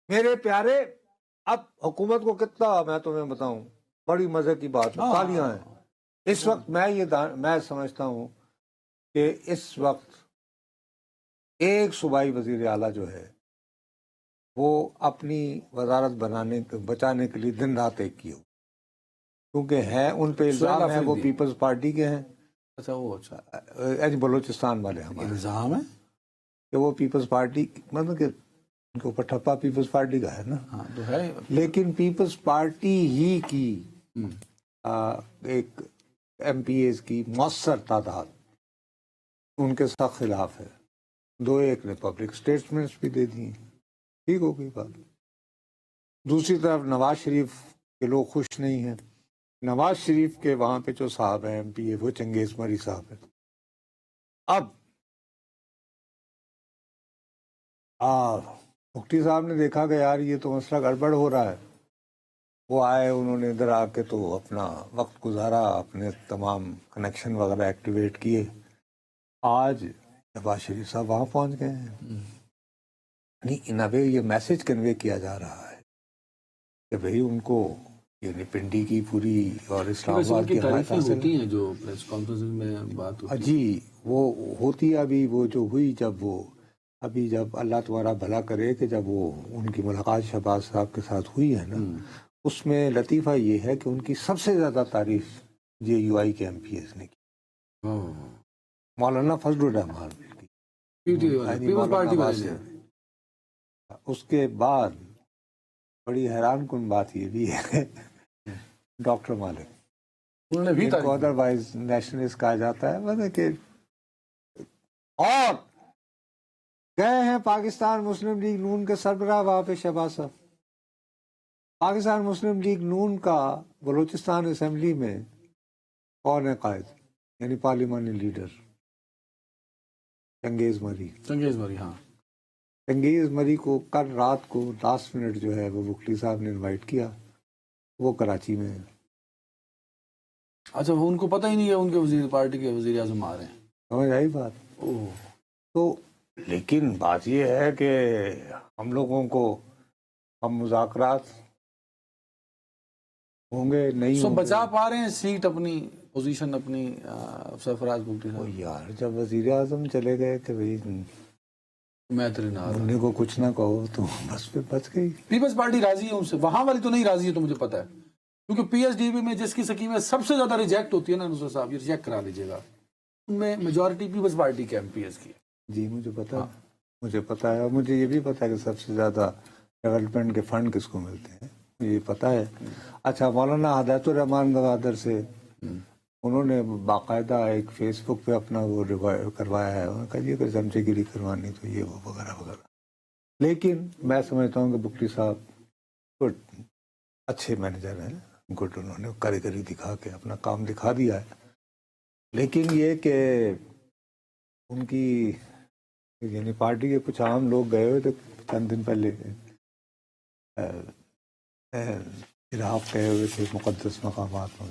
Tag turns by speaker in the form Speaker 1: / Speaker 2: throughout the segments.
Speaker 1: میرے پیارے، اب حکومت کو کتنا میں تمہیں بتاؤں، بڑی مزے کی بات ہے، تالیاں ہیں اس وقت۔ میں سمجھتا ہوں کہ اس وقت ایک صوبائی وزیر اعلیٰ جو ہے وہ اپنی وزارت بچانے کے لیے دن رات ایک کی ہو، کیونکہ ہے ان پہ الزام ہے وہ پیپلز پارٹی کے ہیں۔
Speaker 2: اچھا وہ اچھا
Speaker 1: بلوچستان والے ہمارے
Speaker 2: الزام ہے
Speaker 1: کہ وہ پیپلز پارٹی، مطلب کہ ان کے اوپر ٹھپا پیپلز پارٹی کا ہے نا،
Speaker 2: ہاں تو ہے،
Speaker 1: لیکن پیپلز پارٹی ہی کی ایک ایم پی ایز کی مؤثر تعداد ان کے سخت خلاف ہے، 2-1 نے پبلک اسٹیٹمنٹس بھی دے دی، ٹھیک ہو گئی بات۔ دوسری طرف نواز شریف کے لوگ خوش نہیں ہیں، نواز شریف کے وہاں پہ جو صاحب ہیں ایم پی اے وہ چنگیز مری صاحب ہیں۔ اب مفتی صاحب نے دیکھا کہ یار یہ تو مسئلہ گڑبڑ ہو رہا ہے، وہ آئے، انہوں نے ادھر آ کے تو اپنا وقت گزارا، اپنے تمام کنیکشن وغیرہ ایکٹیویٹ کیے۔ آج نواز شریف صاحب وہاں پہنچ گئے ہیں، ان ابھی یہ میسج کنوے کیا جا رہا ہے کہ بھئی ان کو یعنی پنڈی کی پوری اور اسلام آباد کی حمایت حاصل
Speaker 2: ہوتی ہیں جو پریس کانفرنس میں بات ہوتی ہے،
Speaker 1: جی وہ ہوتی ہے۔ ابھی وہ جو ہوئی جب اللہ تمہارا بھلا کرے کہ جب وہ ان کی ملاقات شہباز صاحب کے ساتھ ہوئی ہے نا، اس میں لطیفہ یہ ہے کہ ان کی سب سے زیادہ تعریف جے یو آئی کے ایم پی ایس نے کی، مولانا فضل الرحمان کی، اس کے بعد بڑی حیران کن بات یہ بھی ہے ڈاکٹر مالک، ان کو ادروائز نیشنلسٹ کہا جاتا ہے، مطلب کہ اور گئے ہیں پاکستان مسلم لیگ نون کے سربراہ وہاں پہ شہباز صاحب۔ پاکستان مسلم لیگ نون کا بلوچستان اسمبلی میں کون ہے قائد، یعنی پارلیمانی لیڈر چنگیز مری۔
Speaker 2: ہاں
Speaker 1: چنگیز مری کو کل رات کو لاسٹ منٹ جو ہے وہ مفتی صاحب نے انوائٹ کیا، وہ کراچی میں ہے۔
Speaker 2: اچھا ان کو پتہ ہی نہیں ہے ان کے پارٹی کے وزیر اعظم آ رہے ہیں،
Speaker 1: سمجھ آئی بات؟ تو لیکن بات یہ ہے کہ ہم لوگوں کو ہم مذاکرات ہوں گے نہیں ہوں گے،
Speaker 2: بچا پا رہے ہیں سیٹ اپنی، پوزیشن اپنی سرفراز بھٹی صاحب؟
Speaker 1: یار جب وزیر اعظم چلے گئے کہ بھئی
Speaker 2: میں تیرے نال
Speaker 1: منہ کو کچھ نہ کہو تو بس پہ بچ گئی۔
Speaker 2: پیپلز پارٹی راضی ہے ان سے، وہاں والی تو نہیں راضی ہے، تو مجھے پتا ہے، کیونکہ پی ایس ڈی بی میں جس کی سکیمیں سب سے زیادہ ریجیکٹ ہوتی ہے نا نصرت صاحب، یہ ریجیکٹ کرا لیجیے گا، ان میں میجورٹی پیپلز پارٹی کے ایم پی ایس کی ہے۔
Speaker 1: جی مجھے پتا ہے، اور مجھے یہ بھی پتا ہے کہ سب سے زیادہ ڈیولپمنٹ کے فنڈ کس کو ملتے ہیں، مجھے یہ پتا ہے۔ اچھا مولانا ہدایت الرحمان گوادر سے انہوں نے باقاعدہ ایک فیس بک پہ اپنا وہ کروایا ہے، انہوں نے کہا جی اگر چمچے گیری کروانی تو یہ وہ وغیرہ وغیرہ، لیکن میں سمجھتا ہوں کہ بکٹی صاحب گڈ اچھے مینیجر ہیں، گڈ، انہوں نے کاریگری دکھا کے اپنا کام دکھا دیا ہے، لیکن یہ کہ ان کی یعنی پارٹی کے کچھ عام لوگ گئے ہوئے تھے چند دن پہلے عراق گئے ہوئے تھے مقدس مقامات میں،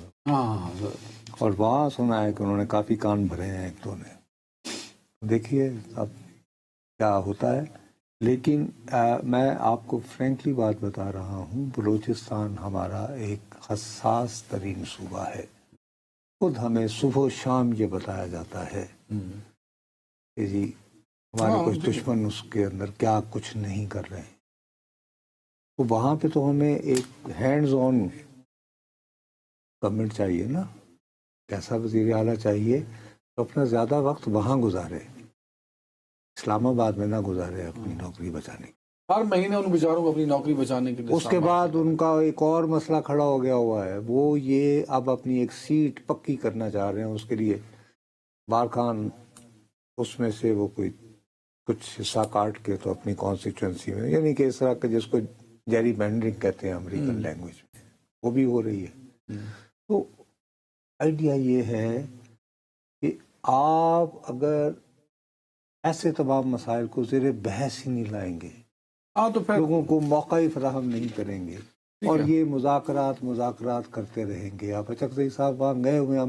Speaker 1: اور وہاں سنا ہے کہ انہوں نے کافی کان بھرے ہیں ایک دو نے، دیکھیے اب کیا ہوتا ہے۔ لیکن میں آپ کو فرینکلی بات بتا رہا ہوں، بلوچستان ہمارا ایک حساس ترین صوبہ ہے، خود ہمیں صبح و شام یہ بتایا جاتا ہے کہ جی ہمارے کچھ دشمن اس کے اندر کیا کچھ نہیں کر رہے ہیں، تو وہاں پہ تو ہمیں ایک ہینڈز آن گورنمنٹ چاہیے نا، ایسا وزیر اعلیٰ چاہیے تو اپنا زیادہ وقت وہاں گزارے، اسلام آباد میں نہ گزارے اپنی نوکری بچانے کی۔
Speaker 2: ہر مہینے ان بیچاروں کو اپنی نوکری بچانے کے لیے،
Speaker 1: اس کے بعد ان کا ایک اور مسئلہ کھڑا ہو گیا ہوا ہے، وہ یہ اب اپنی ایک سیٹ پکی کرنا چاہ رہے ہیں، اس کے لیے بارخان اس میں سے وہ کوئی کچھ حصہ کاٹ کے تو اپنی کانسٹیچوئنسی میں، یعنی کہ اس طرح کے جس کو جیری بینڈنگ کہتے ہیں امریکن لینگویج میں، وہ بھی ہو رہی ہے۔ تو آئیڈیا یہ ہے کہ آپ اگر ایسے تمام مسائل کو زیر بحث ہی نہیں لائیں گے،
Speaker 2: تو پھر
Speaker 1: لوگوں کو موقع ہی فراہم نہیں کریں گے، اور یہ مذاکرات کرتے رہیں گے، آپ اچکزئی صاحب وہاں گئے ہوئے ہیں،